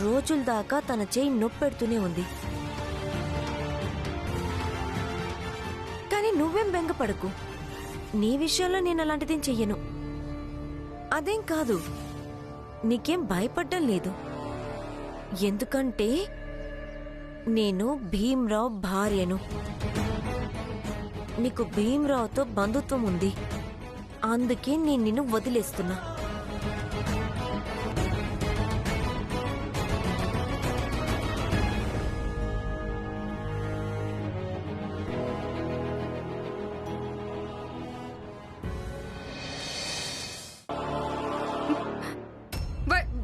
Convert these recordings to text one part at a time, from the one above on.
రోజుల దాకా తన చేయి నొప్పెడుతూనే ఉంది. కానీ నువ్వేం బెంగపడకు, నీ విషయంలో నేను అలాంటిదేం చెయ్యను. అదేం కాదు, నీకేం భయపడ్డం లేదు. ఎందుకంటే నేను భీమ్రావ్ భార్యను. నీకు భీమ్రావుతో బంధుత్వం ఉంది, అందుకే నేను నిన్ను వదిలేస్తున్నా.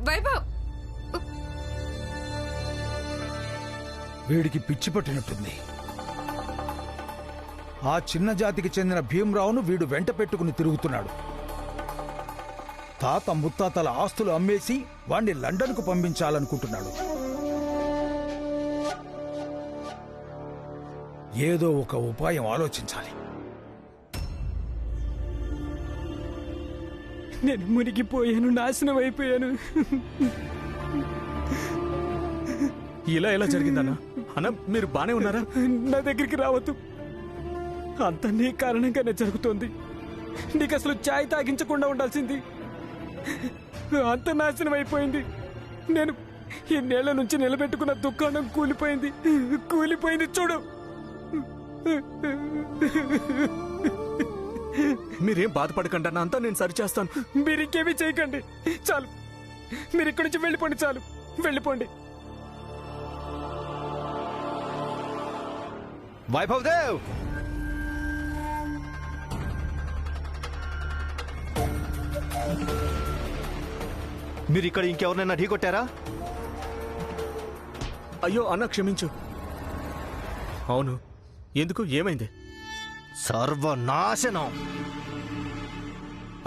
వైభవ్, వీడికి పిచ్చి పట్టినట్టుంది. ఆ చిన్న జాతికి చెందిన భీమరావును వీడు వెంట పెట్టుకుని తిరుగుతున్నాడు. తాత ముత్తాతల ఆస్తులు అమ్మేసి వాణ్ణి లండన్కు పంపించాలనుకుంటున్నాడు. ఏదో ఒక ఉపాయం ఆలోచించాలి. నేను మునిగిపోయాను, నాశనం అయిపోయాను. ఇలా ఎలా జరిగిందన్నా? అన్న, మీరు బానే ఉన్నారా? నా దగ్గరికి రావద్దు, అంత నీ కారణంగానే జరుగుతోంది. నీకు అసలు చాయ్ తాగించకుండా ఉండాల్సింది. అంత నాశనం అయిపోయింది. నేను ఇన్నేళ్ల నుంచి నిలబెట్టుకున్న దుకాణం కూలిపోయింది చూడు. మీరేం బాధపడకండి అన్న, అంతా నేను సరిచేస్తాను. మీరు ఇంకేమీ చేయకండి, చాలు. మీరు ఇక్కడి నుంచి వెళ్ళిపోండి, చాలు, వెళ్ళిపోండి. వైభవ్ దేవ్, మీరు ఇక్కడ ఇంకెవరినైనా ఢీకొట్టారా? అయ్యో అన్న, క్షమించు. అవును, ఎందుకు, ఏమైంది? సర్వనాశనం.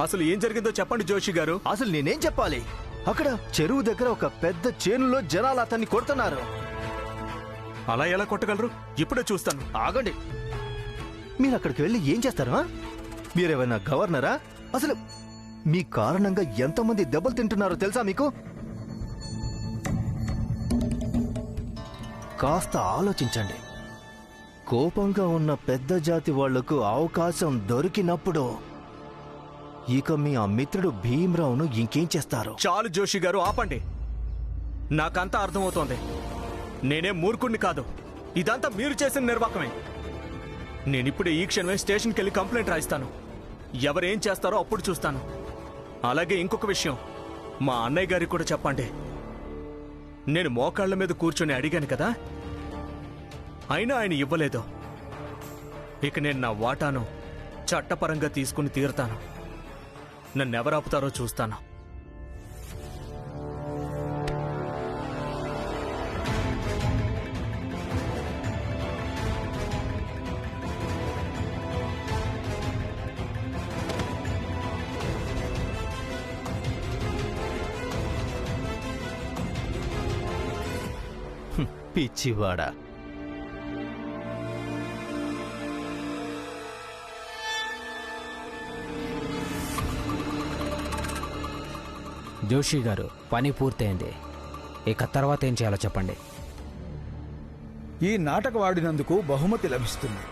అసలు ఏం జరిగిందో చెప్పండి జోషి గారు. అసలు నేనేం చెప్పాలి? అక్కడ చెరువు దగ్గర ఒక పెద్ద చేనులో జనాలు అతన్ని కొడుతున్నారు. అలా ఎలా కొట్టగలరు? ఇప్పుడే చూస్తాను. ఆగండి, మీరు అక్కడికి వెళ్ళి ఏం చేస్తారా? మీరేమైనా గవర్నరా? అసలు మీ కారణంగా ఎంతమంది దెబ్బలు తింటున్నారో తెలుసా మీకు? కాస్త ఆలోచించండి. కోపంగా ఉన్న పెద్ద జాతి వాళ్లకు అవకాశం దొరికినప్పుడు ఇక మీ ఆ మిత్రుడు భీమరావును ఇంకేం చేస్తారు? చాలు జోషి గారు, ఆపండి. నాకంతా అర్థమవుతోంది. నేనే మూర్ఖుణ్ణి కాదు, ఇదంతా మీరు చేసిన నిర్వాకమే. నేనిప్పుడే ఈ క్షణమే స్టేషన్కి వెళ్ళి కంప్లైంట్ రాయిస్తాను. ఎవరేం చేస్తారో అప్పుడు చూస్తాను. అలాగే ఇంకొక విషయం, మా అన్నయ్య గారికి కూడా చెప్పండి. నేను మోకాళ్ల మీద కూర్చొని అడిగాను కదా, అయినా ఆయన ఇవ్వలేదు. ఇక నేను నా వాటాను చట్టపరంగా తీసుకుని తీరుతాను. నన్నెవరాపుతారో చూస్తాను. పిచ్చివాడా, జోషి గారు, పని పూర్తయింది. ఇక తర్వాత ఏం చేయాలో చెప్పండి. ఈ నాటకం ఆడినందుకు బహుమతి లభిస్తుంది.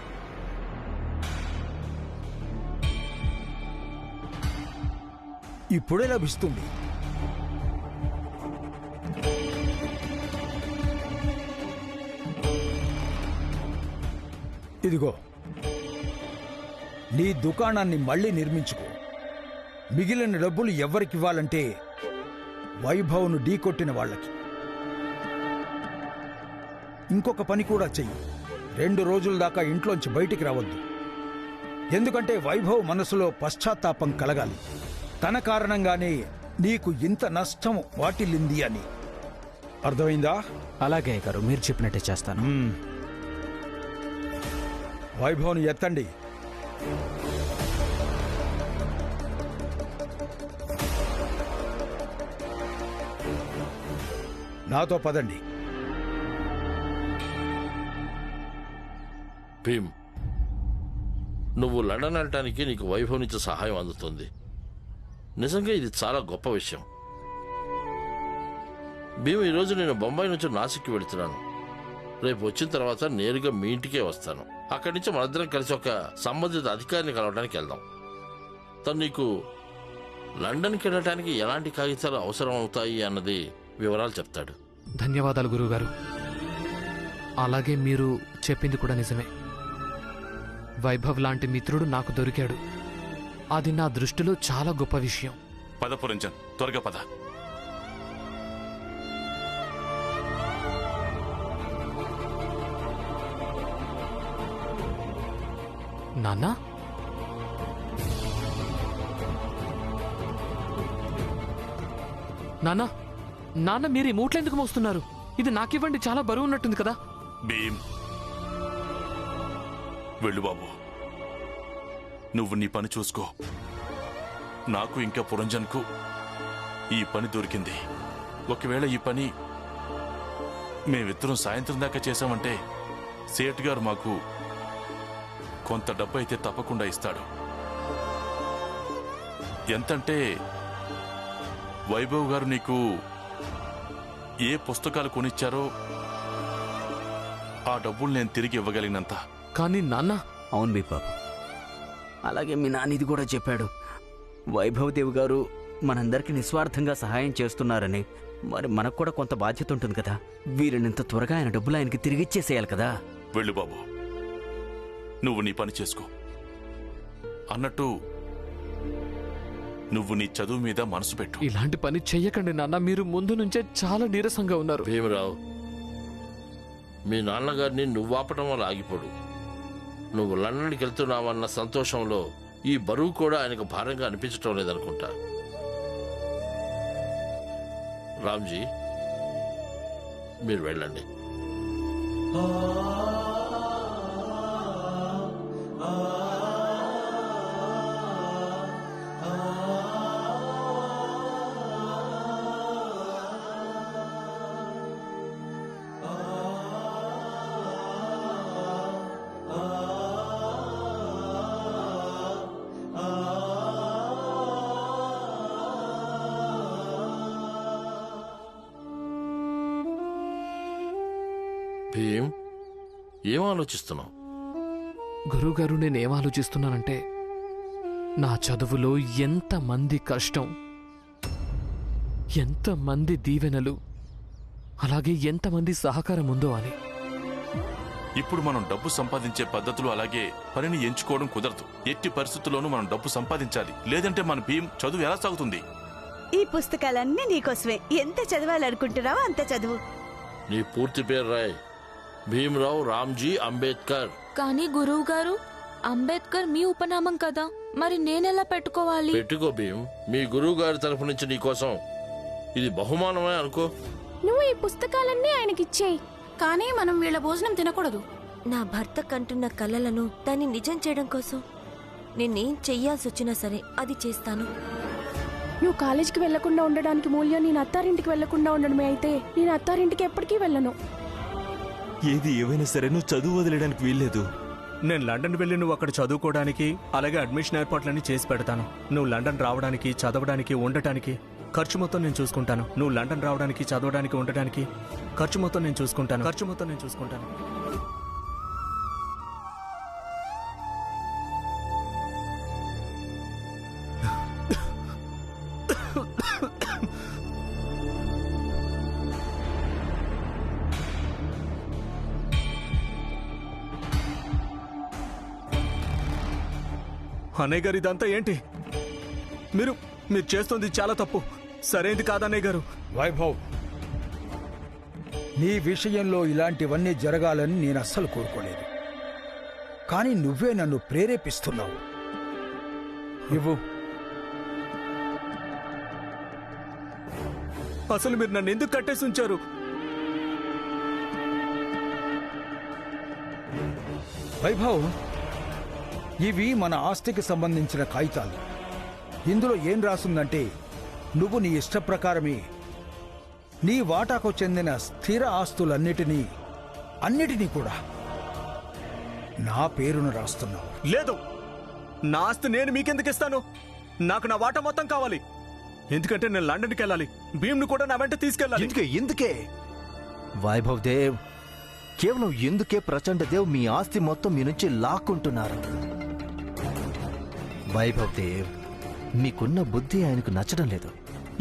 ఇప్పుడే లభిస్తుంది. ఇదిగో, నీ దుకాణాన్ని మళ్ళీ నిర్మించుకో. మిగిలిన డబ్బులు ఎవరికివ్వాలంటే వైభవ్ను ఢీకొట్టిన వాళ్ళకి. ఇంకొక పని కూడా చెయ్యి. 2 రోజుల దాకా ఇంట్లోంచి బయటికి రావద్దు. ఎందుకంటే వైభవ్ మనసులో పశ్చాత్తాపం కలగాలి. తన కారణంగానే నీకు ఇంత నష్టం వాటిల్లింది అని. అర్థమైందా? అలాగే గారు, మీరు చెప్పినట్టే చేస్తాను. వైభవ్ని ఎత్తండి. నాతో పదండి. భీమ్, నువ్వు లండన్ వెళ్ళటానికి నీకు వైభవ్ నుంచి సహాయం అందుతుంది. నిజంగా ఇది చాలా గొప్ప విషయం. భీమ్, ఈరోజు నేను బొంబాయి నుంచి నాసిక్కి వెళుతున్నాను. రేపు వచ్చిన తర్వాత నేరుగా మీ ఇంటికే వస్తాను. అక్కడి నుంచి మనిద్దరం కలిసి ఒక సంబంధిత అధికారిని కలవడానికి వెళ్దాం. తను నీకు లండన్కి వెళ్ళడానికి ఎలాంటి కాగితాలు అవసరం అవుతాయి అన్నది వివరాలు చెప్తాడు. ధన్యవాదాలు గురువుగారు. అలాగే మీరు చెప్పింది కూడా నిజమే. వైభవ్ లాంటి మిత్రుడు నాకు దొరికాడు. అది నా దృష్టిలో చాలా గొప్ప విషయం. పద పురంజన్, త్వరగా పద. నాన్నా, నాన్నా, నాన్న మీరు ఈ మూట్లు ఎందుకు మోస్తున్నారు? ఇది నాకివ్వండి, చాలా బరువు ఉన్నట్టుంది కదా. భీమ్, వెళ్ళు బాబు, నువ్వు నీ పని చూసుకో. నాకు ఇంకా పురంజన్కు ఈ పని దొరికింది. ఒకవేళ ఈ పని మేమిద్దరం సాయంత్రం దాకా చేశామంటే సేట్ గారు మాకు కొంత డబ్బు అయితే తప్పకుండా ఇస్తాడు. ఎంతంటే వైభవ్ గారు నీకు ఏ పుస్తకాలు కొనిచ్చారో ఆ డబ్బులు నేను తిరిగి ఇవ్వగలిగినంత. కానీ నాన్న, అవును బాబు, అలాగే మీ నాన్న ఇది కూడా చెప్పాడు. వైభవ్ దేవ్ గారు మనందరికీ నిస్వార్థంగా సహాయం చేస్తున్నారని. మరి మనకు కూడా కొంత బాధ్యత ఉంటుంది కదా. వీరినంత త్వరగా ఆయన డబ్బులు ఆయనకి తిరిగిచ్చేసేయాలి కదా. వెళ్ళు బాబు, నువ్వు నీ పని చేసుకో. అన్నట్టు నువ్వు నీ చదువు మీద మనసు పెట్టు. ఇలాంటి పని చెయ్యకండి నాన్న. మీరు ముందు నుంచే చాలా నీరసంగా ఉన్నారు. భీమరావు, మీ నాన్నగారిని నువ్వు ఆపటం వల్ల ఆగిపోడు. నువ్వు లండన్కి వెళ్తున్నావన్న సంతోషంలో ఈ బరువు కూడా ఆయనకు భారంగా అనిపించటం లేదనుకుంటా. రామ్జీ, మీరు వెళ్ళండి. భీమ్, ఏం ఆలోచిస్తున్నావు? గురువుగారు, నేనేం ఆలోచిస్తున్నానంటే నా చదువులో ఎంతమంది కష్టం, ఎంతమంది దీవెనలు, అలాగే ఎంతమంది సహకారం ఉందో అని. ఇప్పుడు మనం డబ్బు సంపాదించే పద్ధతులు అలాగే పనిని ఎంచుకోవడం కుదరదు. ఎట్టి పరిస్థితుల్లోనూ మనం డబ్బు సంపాదించాలి, లేదంటే మన భీమ్ చదువు ఎలా సాగుతుంది? ఈ పుస్తకాలన్నీ నీకోసమే. ఎంత చదవాలనుకుంటున్నావో అంత చదువు. నీ పూర్తి పేరు రాయ్. భీమరావు రామ్జీ అంబేద్కర్. కానీ గురువు గారు, అంబేద్కర్ మీ ఉపనామం కదా, మరి నేనెలా పెట్టుకోవాలి? పెట్టుకో భీమ్, మీ గురువు గారి తరఫు నుంచి నీకోసం ఇది బహుమానమే అనుకో. నువ్వు ఈ పుస్తకాలన్నీ ఆయనకిచ్చేయి, కానీ మనం వీళ్ళ భోజనం తినకూడదు. నా భర్త కంటున్న కలలను దాన్ని నిజం చేయడం కోసం నేనేం చెయ్యాల్సి వచ్చినా సరే అది చేస్తాను. నువ్వు కాలేజీకి వెళ్లకుండా ఉండడానికి మూల్యం నేను అత్తారింటికి వెళ్లకుండా ఉండడమే అయితే నేను అత్తారింటికి ఎప్పటికీ వెళ్ళను. ఏది ఏవైనా సరే నువ్వు చదువు వదిలేయడానికి వీల్లేదు. నేను లండన్ వెళ్ళి నువ్వు అక్కడ చదువుకోవడానికి అలాగే అడ్మిషన్ ఏర్పాట్లన్నీ చేసి పెడతాను. నువ్వు లండన్ రావడానికి, చదవడానికి, ఉండటానికి ఖర్చు మొత్తం నేను చూసుకుంటాను. నువ్వు లండన్ రావడానికి, చదవడానికి, ఉండటానికి ఖర్చు మొత్తం నేను చూసుకుంటాను. అన్నయ్య గారు, ఇదంతా ఏంటి? మీరు చేస్తుంది చాలా తప్పు. సరైనది కాదన్నయ్య గారు. వైభవ్, నీ విషయంలో ఇలాంటివన్నీ జరగాలని నేను అస్సలు కోరుకోలేదు. కానీ నువ్వే నన్ను ప్రేరేపిస్తున్నావు. ఇవ్వు. అసలు మీరు నన్ను ఎందుకు కట్టేసి ఉంచారు? వైభవ్, ఇవి మన ఆస్తికి సంబంధించిన కాగితాలు. ఇందులో ఏం రాసుందంటే నువ్వు నీ ఇష్ట ప్రకారమే నీ వాటాకు చెందిన స్థిర ఆస్తులన్నిటినీ కూడా నా పేరును రాస్తున్నావు. లేదు, నా ఆస్తి నేను మీకెందుకు ఇస్తాను? నాకు నా వాటా మొత్తం కావాలి. ఎందుకంటే నేను లండన్కి వెళ్ళాలి. భీమ్ను కూడా నా వెంట తీసుకెళ్ళాలి. ఇందుకే వైభవ్ దేవ్, కేవలం ఇందుకే ప్రచండ దేవ్ మీ ఆస్తి మొత్తం మీ నుంచి లాక్కుంటున్నారు. వైభవ్ దేవ్, మీకున్న బుద్ధి ఆయనకు నచ్చడం లేదు.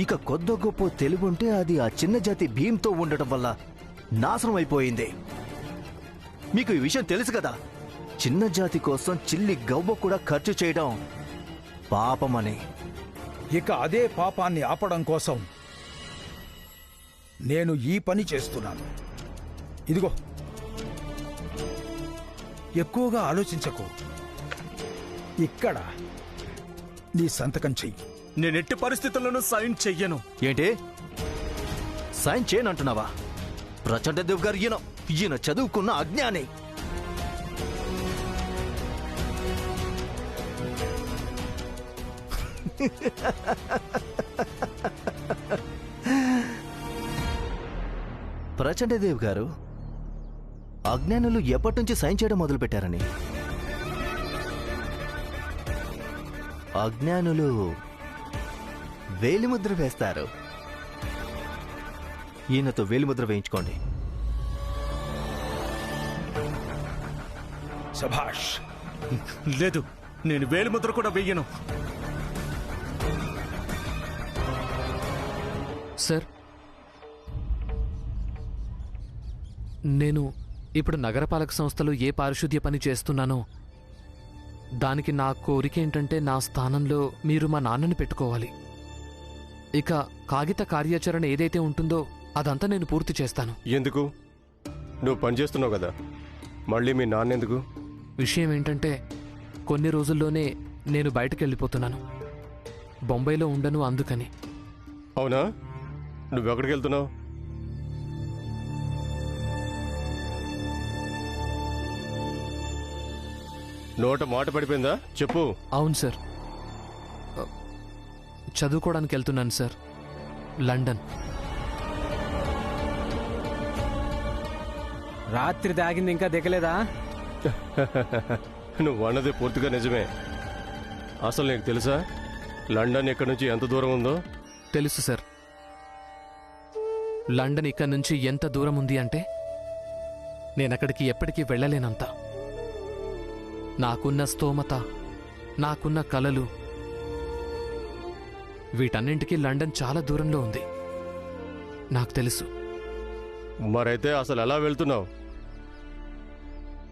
ఇక కొద్ద గొప్ప తెలివుంటే అది ఆ చిన్న జాతి భీమ్తో ఉండటం వల్ల నాశనం అయిపోయింది. మీకు ఈ విషయం తెలుసు కదా, చిన్న జాతి కోసం చిల్లి గవ్వ కూడా ఖర్చు చేయడం పాపమని. ఇక అదే పాపాన్ని ఆపడం కోసం నేను ఈ పని చేస్తున్నాను. ఇదిగో, ఎక్కువగా ఆలోచించకు. ఇక్కడ నీ సంతకం చెయ్యి. నేను ఎట్టి పరిస్థితుల్లోనూ సైన్ చెయ్యను. ఏంటి సైన్ చేయనంటున్నావా? ప్రచండ దేవ్ గారు ఈయన చదువుకున్న అజ్ఞాని. ప్రచండదేవ్ గారు, అజ్ఞానులు ఎప్పటి నుంచి సైన్ చేయడం మొదలుపెట్టారని? అజ్ఞానులు వేలిముద్ర వేస్తారు. ఈయనతో వేలిముద్ర వేయించుకోండి. సభాష్. లేదు, నేను వేలిముద్ర కూడా వెయ్యను. సార్, నేను ఇప్పుడు నగరపాలక సంస్థలో ఏ పారిశుద్ధ్య పని చేస్తున్నానో దానికి నా కోరిక ఏంటంటే నా స్థానంలో మీరు మా నాన్నని పెట్టుకోవాలి. ఇక కాగిత కార్యాచరణ ఏదైతే ఉంటుందో అదంతా నేను పూర్తి చేస్తాను. ఎందుకు? నువ్వు పనిచేస్తున్నావు కదా, మళ్ళీ మీ నాన్న ఎందుకు? విషయం ఏంటంటే కొన్ని రోజుల్లోనే నేను బయటకు వెళ్ళిపోతున్నాను. బొంబాయిలో ఉండను, అందుకని. అవునా? నువ్వెక్కడికి వెళ్తున్నావు? నోట మాట పడిపోయిందా? చెప్పు. అవును సార్, చదువుకోవడానికి వెళ్తున్నాను సార్, లండన్. రాత్రి దాగింది ఇంకా దిగలేదా? నువ్వు అన్నది పూర్తిగా నిజమే. అసలు నీకు తెలుసా లండన్ ఇక్కడి నుంచి ఎంత దూరం ఉందో? తెలుసు సార్. లండన్ ఇక్కడి నుంచి ఎంత దూరం ఉంది అంటే నేనక్కడికి ఎప్పటికీ వెళ్ళలేనంత. నాకున్న స్తోమత, నాకున్న కలలు, వీటన్నింటికీ లండన్ చాలా దూరంలో ఉంది. నాకు తెలుసు. మరైతే అసలు ఎలా వెళ్తున్నావు?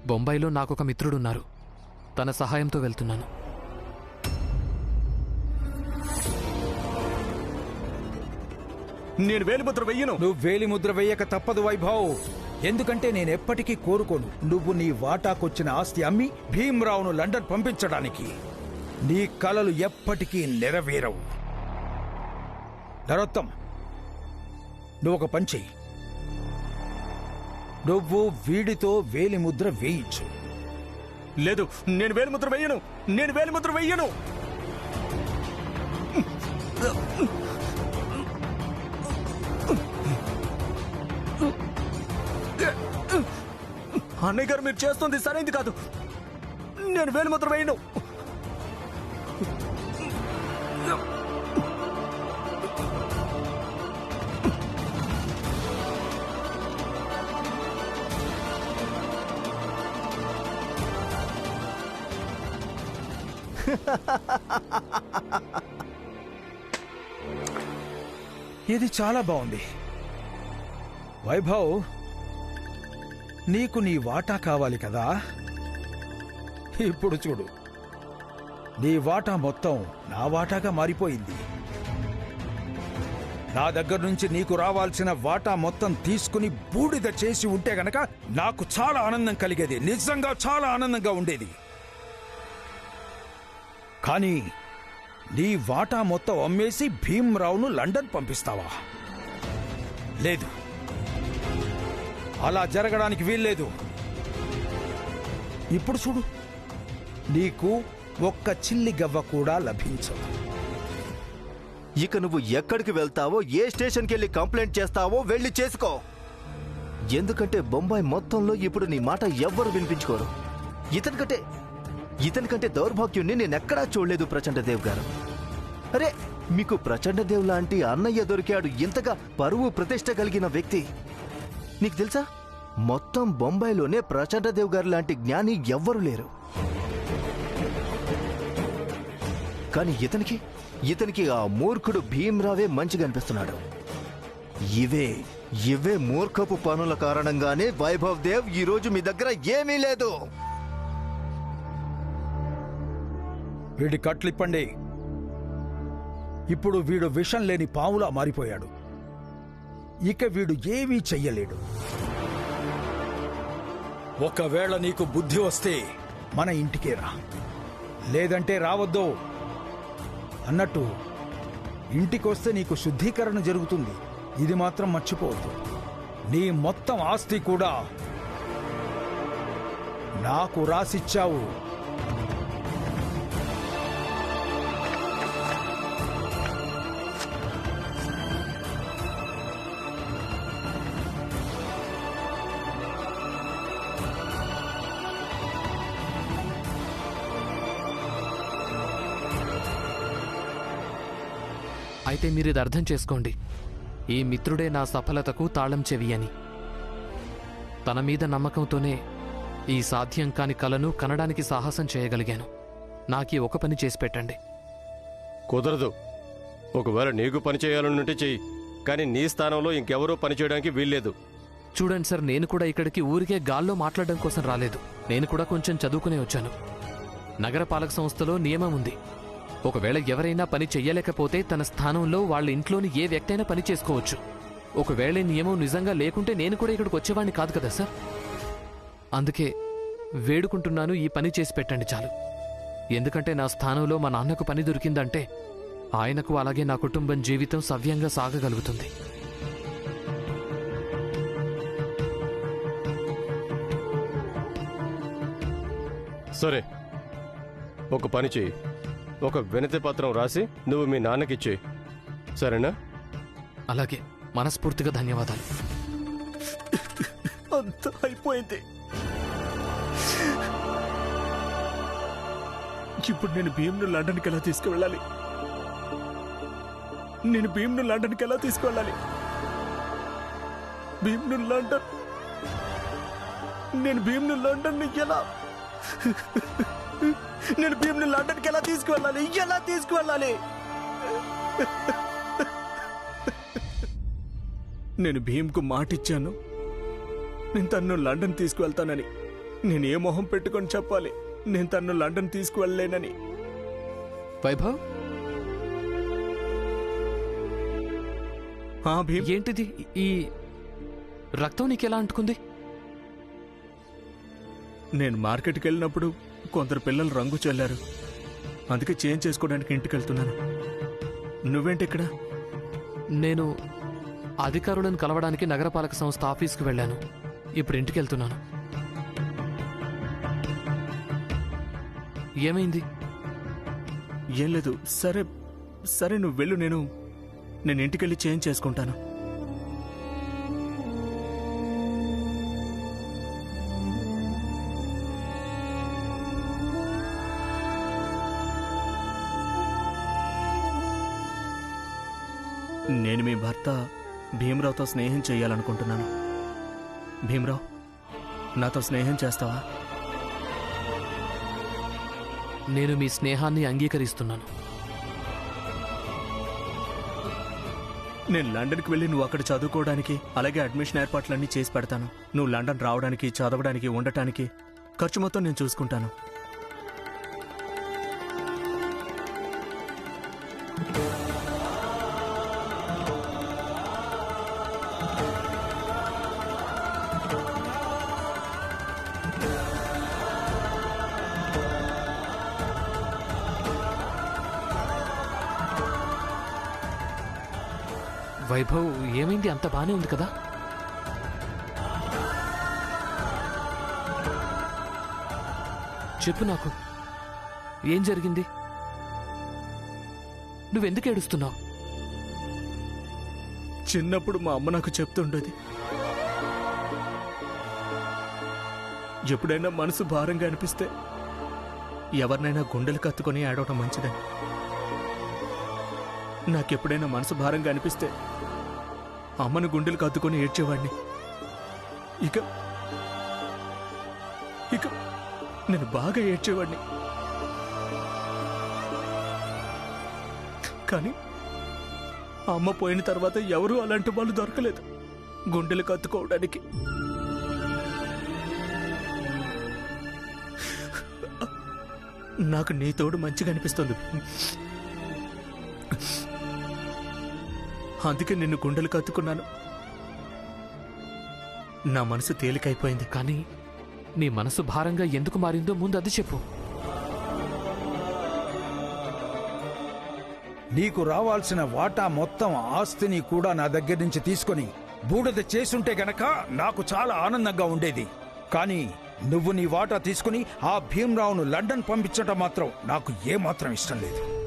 బొంబాయిలో నాకొక మిత్రుడున్నారు, తన సహాయంతో వెళ్తున్నాను. నేను వేలిముద్ర వెయ్యను. నువ్వు వేలిముద్ర వెయ్యక తప్పదు వైభవ్. ఎందుకంటే నేను ఎప్పటికీ కోరుకోను నువ్వు నీ వాటాకొచ్చిన ఆస్తి అమ్మి భీమ్రావును లండన్ పంపించడానికి. నీ కలలు ఎప్పటికీ నెరవేరవు. నరోత్తమ్, నువ్వు ఒక పని చెయ్యి. నువ్వు వీడితో వేలిముద్ర వేయించు. లేదు, నేను వేలిముద్ర వెయ్యను. నేను వేలిముద్ర వెయ్యను. అన్నయ్య గారు, మీరు చేస్తుంది సరైంది కాదు. నేను వేలిముద్ర వేయను. ఇది చాలా బాగుంది వైభవ్. నీకు నీ వాటా కావాలి కదా? ఇప్పుడు చూడు, నీ వాటా మొత్తం నా వాటాగా మారిపోయింది. నా దగ్గర నుంచి నీకు రావాల్సిన వాటా మొత్తం తీసుకుని బూడిద చేసి ఉంటే గనక నాకు చాలా ఆనందం కలిగేది, నిజంగా చాలా ఆనందంగా ఉండేది. కానీ నీ వాటా మొత్తం అమ్మేసి భీమ్రావును లండన్ పంపిస్తావా? లేదు, అలా జరగడానికి వీల్లేదు. ఇప్పుడు చూడు, నీకు ఒక్క చిల్లి గవ్వ కూడా లభించదు. ఇక నువ్వు ఎక్కడికి వెళ్తావో, ఏ స్టేషన్కి వెళ్ళి కంప్లైంట్ చేస్తావో వెళ్ళి చేసుకో. ఎందుకంటే బొంబాయి మొత్తంలో ఇప్పుడు నీ మాట ఎవ్వరు వినిపించుకోరు. ఇతనికంటే దౌర్భాగ్యుణ్ణి నేనెక్కడా చూడలేదు ప్రచండదేవ్ గారు. అరే, మీకు ప్రచండదేవ్ లాంటి అన్నయ్య దొరికాడు. ఇంతగా పరువు ప్రతిష్ట కలిగిన వ్యక్తి. నీకు తెలుసా, మొత్తం బొంబాయిలోనే ప్రచండదేవ్ గారి లాంటి జ్ఞాని ఎవ్వరూ లేరు. కానీ ఇతనికి ఆ మూర్ఖుడు భీమ్రావే మంచిగా అనిపిస్తున్నాడు. ఇవే మూర్ఖపు పనుల కారణంగానే వైభవ్ దేవ్ ఈరోజు మీ దగ్గర ఏమీ లేదు. వీడి కట్లిప్పండి. ఇప్పుడు వీడు విషం లేని పావులా మారిపోయాడు. ఇక వీడు ఏమీ చెయ్యలేడు. ఒకవేళ నీకు బుద్ధి వస్తే మన ఇంటికే రా, లేదంటే రావద్దు. అన్నట్టు ఇంటికొస్తే నీకు శుద్ధీకరణ జరుగుతుంది. ఇది మాత్రం మర్చిపోవద్దు. నీ మొత్తం ఆస్తి కూడా నాకు రాసిచ్చావు. అయితే మీరు ఇది అర్థం చేసుకోండి. ఈ మిత్రుడే నా సఫలతకు తాళం చెవి అని. తన మీద నమ్మకంతోనే ఈ సాధ్యం కాని కలను కనడానికి సాహసం చేయగలిగాను. నాకీ ఒక పని చేసి పెట్టండి. కుదరదు. ఒకవేళ నీకు పని చేయాలనుంటే చెయ్యి, కానీ నీ స్థానంలో ఇంకెవరూ పని చేయడానికి వీల్లేదు. చూడండి సార్, నేను కూడా ఇక్కడికి ఊరికే గాల్లో మాట్లాడడం కోసం రాలేదు. నేను కూడా కొంచెం చదువుకునే వచ్చాను. నగరపాలక సంస్థలో నియమం ఉంది. ఒకవేళ ఎవరైనా పని చెయ్యలేకపోతే తన స్థానంలో వాళ్ళ ఇంట్లోని ఏ వ్యక్తి అయినా పని చేసుకోవచ్చు. ఒకవేళ నియమం నిజంగా లేకుంటే నేను కూడా ఇక్కడికి వచ్చేవాడిని కాదు కదా సార్. అందుకే వేడుకుంటున్నాను, ఈ పని చేసి పెట్టండి చాలు. ఎందుకంటే నా స్థానంలో మా నాన్నకు పని దొరికిందంటే ఆయనకు అలాగే నా కుటుంబం జీవితం సవ్యంగా సాగగలుగుతుంది. సరే, ఒక పని చెయ్యి. ఒక వినతి పత్రం రాసి నువ్వు మీ నాన్నకిచ్చేయి, సరేనా? అలాగే, మనస్ఫూర్తిగా ధన్యవాదాలు. అంతా అయిపోయింది. ఇప్పుడు నేను భీమ్ను లండన్కి ఎలా తీసుకువెళ్ళాలి? నేను భీమ్ను లండన్కి ఎలా తీసుకువెళ్ళాలి? భీమ్ను లండన్, నేను భీమ్ను లండన్ ఎలా నేను భీమ్ను లండన్కి ఎలా తీసుకువెళ్ళాలి? ఎలా తీసుకువెళ్ళాలి? నేను భీమ్కు మాటిచ్చాను, నేను తన్ను లండన్ తీసుకువెళ్తానని. నేను ఏ మొహం పెట్టుకొని చెప్పాలి నేను తన్ను లండన్ తీసుకువెళ్ళలేనని? వైభవ్, భీమ్, ఏంటిది? ఈ రక్తం నీకెలా అంటుకుంది? నేను మార్కెట్కి వెళ్ళినప్పుడు కొందరు పిల్లలు రంగు చల్లారు, అందుకే చేంజ్ చేసుకోవడానికి ఇంటికి వెళ్తున్నాను. నువ్వేంటి ఇక్కడ? నేను అధికారులను కలవడానికి నగరపాలక సంస్థ ఆఫీస్కి వెళ్ళాను. ఇప్పుడు ఇంటికి వెళ్తున్నాను. ఏమైంది? ఏం లేదు. సరే సరే, నువ్వు వెళ్ళు. నేను ఇంటికెళ్ళి చేంజ్ చేసుకుంటాను. నేను మీ భర్త భీమరావుతో స్నేహం చేయాలనుకుంటున్నాను. భీమరావు, నాతో స్నేహం చేస్తావా? నేను మీ స్నేహాన్ని అంగీకరిస్తున్నాను. నేను లండన్కి వెళ్ళి నువ్వు అక్కడ చదువుకోవడానికి, అలాగే అడ్మిషన్ ఏర్పాట్లన్నీ చేసి పెడతాను. నువ్వు లండన్ రావడానికి, చదవడానికి, ఉండటానికి ఖర్చు మొత్తం నేను చూసుకుంటాను. వైభవ్, ఏమైంది? అంత బానే ఉంది కదా? చెప్పు నాకు, ఏం జరిగింది? నువ్వెందుకు ఏడుస్తున్నావు? చిన్నప్పుడు మా అమ్మ నాకు చెప్తుండేది, ఎప్పుడైనా మనసు భారంగా అనిపిస్తే ఎవరినైనా గుండెలు కత్తుకొని ఏడవటం మంచిదని. నాకెప్పుడైనా మనసు భారంగా అనిపిస్తే అమ్మను గుండెలకు అద్దుకొని ఏడ్చేవాడిని. ఇక ఇక నేను బాగా ఏడ్చేవాడిని. కానీ అమ్మ పోయిన తర్వాత ఎవరూ అలాంటి వాళ్ళు దొరకలేదు గుండెలకు అత్తుకోవడానికి. నాకు నీ తోడు మంచిగా అనిపిస్తుంది. అందుకే నిన్ను గుండెలకు అత్తుకున్నాను. నా మనసు తేలికైపోయింది. కానీ నీ మనసు భారంగా ఎందుకు మారిందో ముందు అది చెప్పు. నీకు రావాల్సిన వాటా మొత్తం ఆస్తిని కూడా నా దగ్గర నుంచి తీసుకొని బూడిద చేసుంటే గనక నాకు చాలా ఆనందంగా ఉండేది. కానీ నువ్వు నీ వాటా తీసుకుని ఆ భీమరావును లండన్ పంపించటం మాత్రం నాకు ఏమాత్రం ఇష్టం లేదు.